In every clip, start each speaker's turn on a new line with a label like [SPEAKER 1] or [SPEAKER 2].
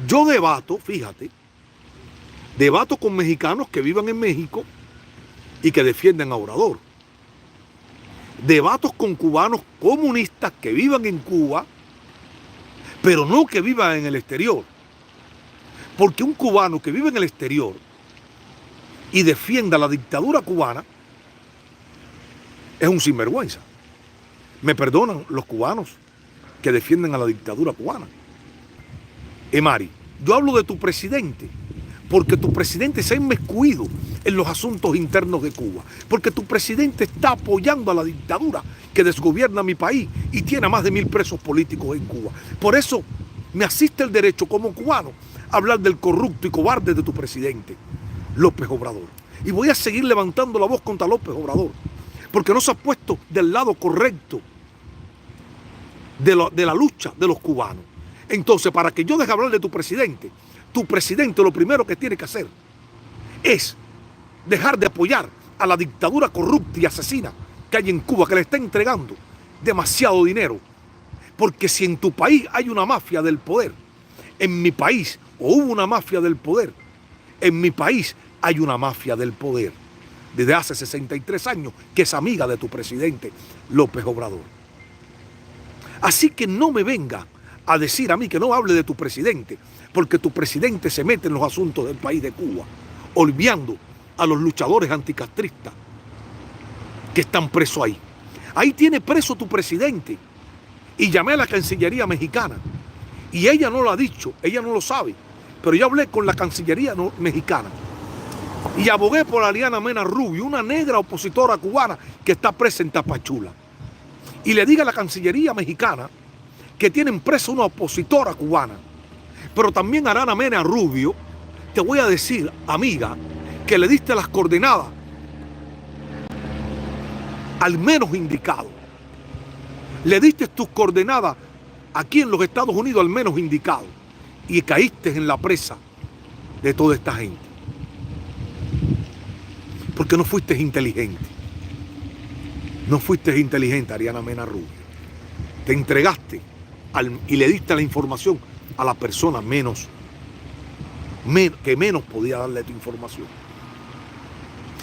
[SPEAKER 1] Yo debato, fíjate, debato con mexicanos que vivan en México y que defienden a Obrador. Debato con cubanos comunistas que vivan en Cuba, pero no que vivan en el exterior. Porque un cubano que vive en el exterior y defienda la dictadura cubana es un sinvergüenza. Me perdonan los cubanos que defienden a la dictadura cubana. Emari, yo hablo de tu presidente, porque tu presidente se ha inmiscuido en los asuntos internos de Cuba, porque tu presidente está apoyando a la dictadura que desgobierna mi país y tiene a más de 1000 presos políticos en Cuba. Por eso me asiste el derecho como cubano a hablar del corrupto y cobarde de tu presidente, López Obrador. Y voy a seguir levantando la voz contra López Obrador, porque no se ha puesto del lado correcto de la lucha de los cubanos. Entonces, para que yo deje hablar de tu presidente lo primero que tiene que hacer es dejar de apoyar a la dictadura corrupta y asesina que hay en Cuba, que le está entregando demasiado dinero. Porque si en tu país hay una mafia del poder, en mi país, o hubo una mafia del poder, en mi país hay una mafia del poder desde hace 63 años que es amiga de tu presidente López Obrador. Así que no me venga a decir a mí que no hable de tu presidente, porque tu presidente se mete en los asuntos del país de Cuba, olvidando a los luchadores anticastristas que están presos ahí. Ahí tiene preso tu presidente. Y llamé a la Cancillería mexicana. Y ella no lo ha dicho, ella no lo sabe. Pero yo hablé con la Cancillería mexicana. Y abogué por Ariana Mena Rubio, una negra opositora cubana que está presa en Tapachula. Y le diga a la Cancillería mexicana que tienen presa una opositora cubana. Pero también a Ariana Mena Rubio, te voy a decir, amiga, que le diste las coordenadas al menos indicado. Le diste tus coordenadas aquí en los Estados Unidos al menos indicado. Y caíste en la presa de toda esta gente. Porque no fuiste inteligente. No fuiste inteligente, Ariana Mena Rubio. Te entregaste y le diste la información a la persona que menos podía darle tu información.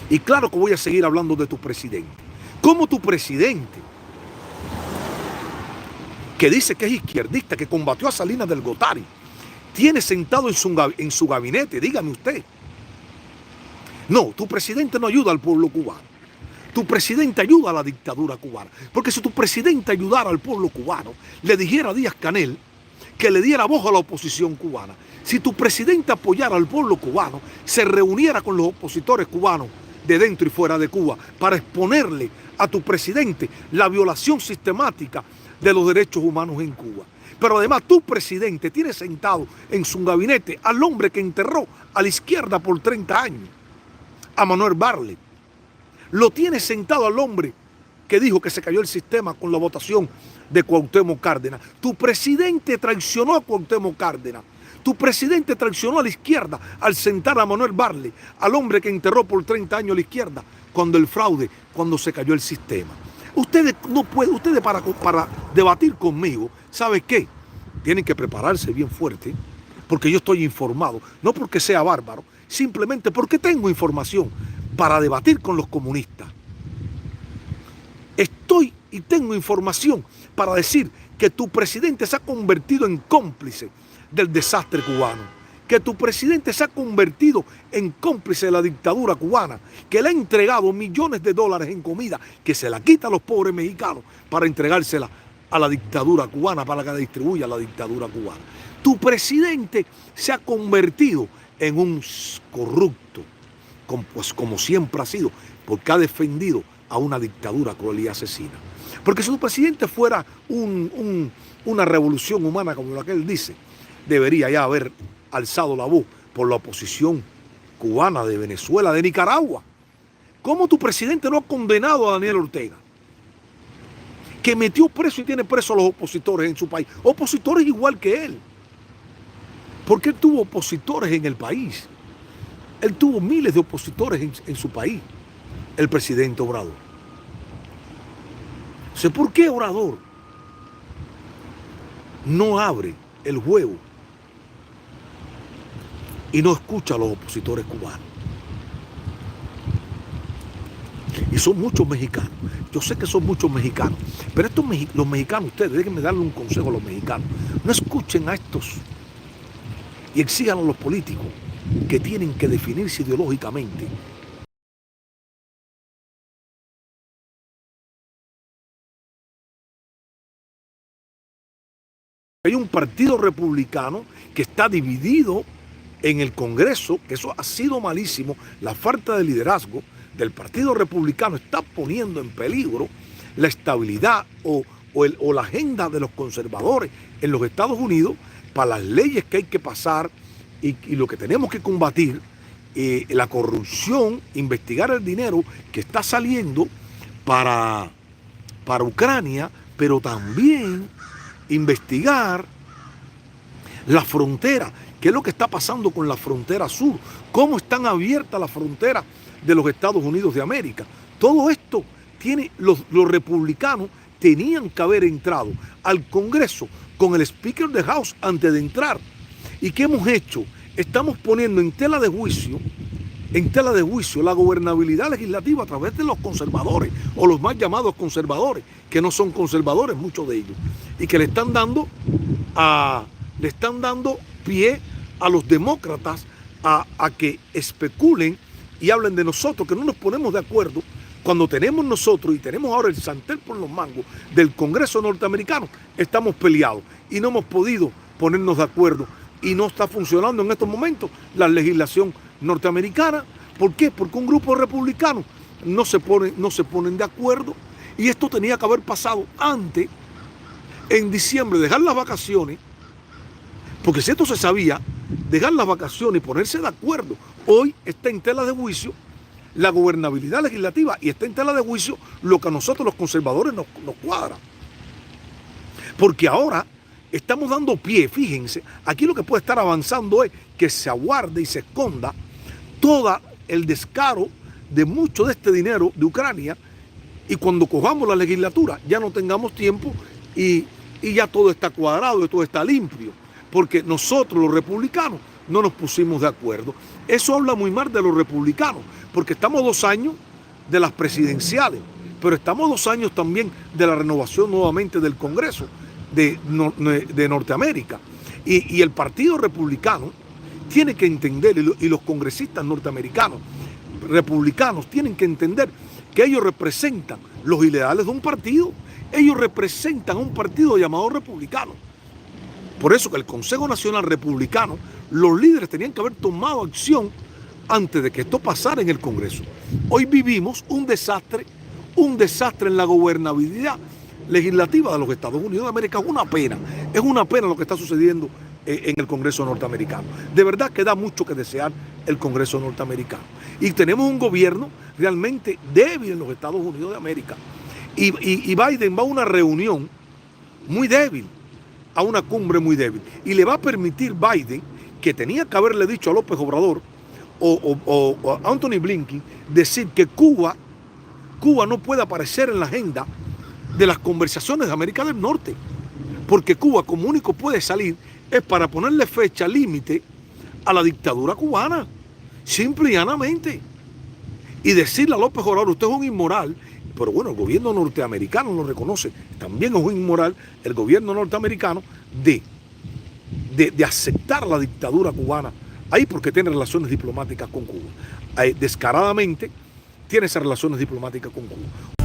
[SPEAKER 1] Y claro que voy a seguir hablando de tu presidente. Como tu presidente, que dice que es izquierdista, que combatió a Salinas del Gortari, tiene sentado en su gabinete, dígame usted. No, tu presidente no ayuda al pueblo cubano. Tu presidente ayuda a la dictadura cubana. Porque si tu presidente ayudara al pueblo cubano, le dijera a Díaz-Canel que le diera voz a la oposición cubana. Si tu presidente apoyara al pueblo cubano, se reuniera con los opositores cubanos de dentro y fuera de Cuba para exponerle a tu presidente la violación sistemática de los derechos humanos en Cuba. Pero además tu presidente tiene sentado en su gabinete al hombre que enterró a la izquierda por 30 años, a Manuel Barlet. Lo tiene sentado al hombre que dijo que se cayó el sistema con la votación de Cuauhtémoc Cárdenas. Tu presidente traicionó a Cuauhtémoc Cárdenas. Tu presidente traicionó a la izquierda al sentar a Manuel Barlet, al hombre que enterró por 30 años a la izquierda cuando se cayó el sistema. Ustedes no pueden, ustedes para debatir conmigo, ¿sabe qué? Tienen que prepararse bien fuerte, porque yo estoy informado, no porque sea bárbaro, simplemente porque tengo información para debatir con los comunistas. Estoy y tengo información para decir que tu presidente se ha convertido en cómplice del desastre cubano, que tu presidente se ha convertido en cómplice de la dictadura cubana, que le ha entregado millones de dólares en comida, que se la quita a los pobres mexicanos para entregársela a la dictadura cubana, para que la distribuya a la dictadura cubana. Tu presidente se ha convertido en un corrupto, pues como siempre ha sido, porque ha defendido a una dictadura cruel y asesina. Porque si tu presidente fuera una revolución humana como la que él dice, debería ya haber alzado la voz por la oposición cubana, de Venezuela, de Nicaragua. ¿Cómo tu presidente no ha condenado a Daniel Ortega, que metió preso y tiene preso a los opositores en su país? Opositores igual que él. Porque él tuvo opositores en el país. Él tuvo miles de opositores en su país, el presidente Obrador. O sea, ¿por qué Obrador no abre el juego y no escucha a los opositores cubanos. Y son muchos mexicanos. Yo sé que son muchos mexicanos. Pero los mexicanos, ustedes, déjenme darle un consejo a los mexicanos. No escuchen a estos y exijan a los políticos que tienen que definirse ideológicamente. Hay un partido republicano que está dividido en el Congreso, que eso ha sido malísimo. La falta de liderazgo del Partido Republicano está poniendo en peligro la estabilidad o la agenda de los conservadores en los Estados Unidos para las leyes que hay que pasar y lo que tenemos que combatir, la corrupción, investigar el dinero que está saliendo para Ucrania, pero también investigar la frontera, qué es lo que está pasando con la frontera sur, cómo están abiertas las fronteras de los Estados Unidos de América. Todo esto tiene, los republicanos tenían que haber entrado al Congreso con el Speaker de House antes de entrar. ¿Y qué hemos hecho? Estamos poniendo en tela de juicio la gobernabilidad legislativa a través de los conservadores, o los más llamados conservadores, que no son conservadores muchos de ellos, y que le están dando pie a los demócratas a que especulen y hablen de nosotros, que no nos ponemos de acuerdo cuando tenemos nosotros, y tenemos ahora el sartén por los mangos del Congreso norteamericano. Estamos peleados y no hemos podido ponernos de acuerdo, y no está funcionando en estos momentos la legislación norteamericana. ¿Por qué? Porque un grupo de republicanos no se ponen de acuerdo, y esto tenía que haber pasado antes, en diciembre, dejar las vacaciones, porque si esto se sabía, dejar las vacaciones y ponerse de acuerdo. Hoy está en tela de juicio la gobernabilidad legislativa, y está en tela de juicio lo que a nosotros los conservadores nos cuadra. Porque ahora estamos dando pie, fíjense, aquí lo que puede estar avanzando es que se aguarde y se esconda todo el descaro de mucho de este dinero de Ucrania, y cuando cojamos la legislatura ya no tengamos tiempo y ya todo está cuadrado y todo está limpio, porque nosotros los republicanos no nos pusimos de acuerdo. Eso habla muy mal de los republicanos, porque estamos 2 años de las presidenciales, pero estamos 2 años también de la renovación nuevamente del Congreso de Norteamérica. Y el Partido Republicano tiene que entender, y los congresistas norteamericanos republicanos tienen que entender, que ellos representan los ideales de un partido. Ellos representan a un partido llamado republicano. Por eso que el Consejo Nacional Republicano, los líderes tenían que haber tomado acción antes de que esto pasara en el Congreso. Hoy vivimos un desastre en la gobernabilidad legislativa de los Estados Unidos de América. Es una pena lo que está sucediendo en el Congreso norteamericano. De verdad que da mucho que desear el Congreso norteamericano. Y tenemos un gobierno realmente débil en los Estados Unidos de América. Y Biden va a una reunión muy débil, a una cumbre muy débil. Y le va a permitir Biden, que tenía que haberle dicho a López Obrador o a Anthony Blinken, decir que Cuba no puede aparecer en la agenda de las conversaciones de América del Norte. Porque Cuba, como único puede salir, es para ponerle fecha límite a la dictadura cubana, simple y llanamente. Y decirle a López Obrador, usted es un inmoral. Pero bueno, el gobierno norteamericano lo reconoce. También es un inmoral el gobierno norteamericano de aceptar la dictadura cubana ahí, porque tiene relaciones diplomáticas con Cuba. Descaradamente tiene esas relaciones diplomáticas con Cuba.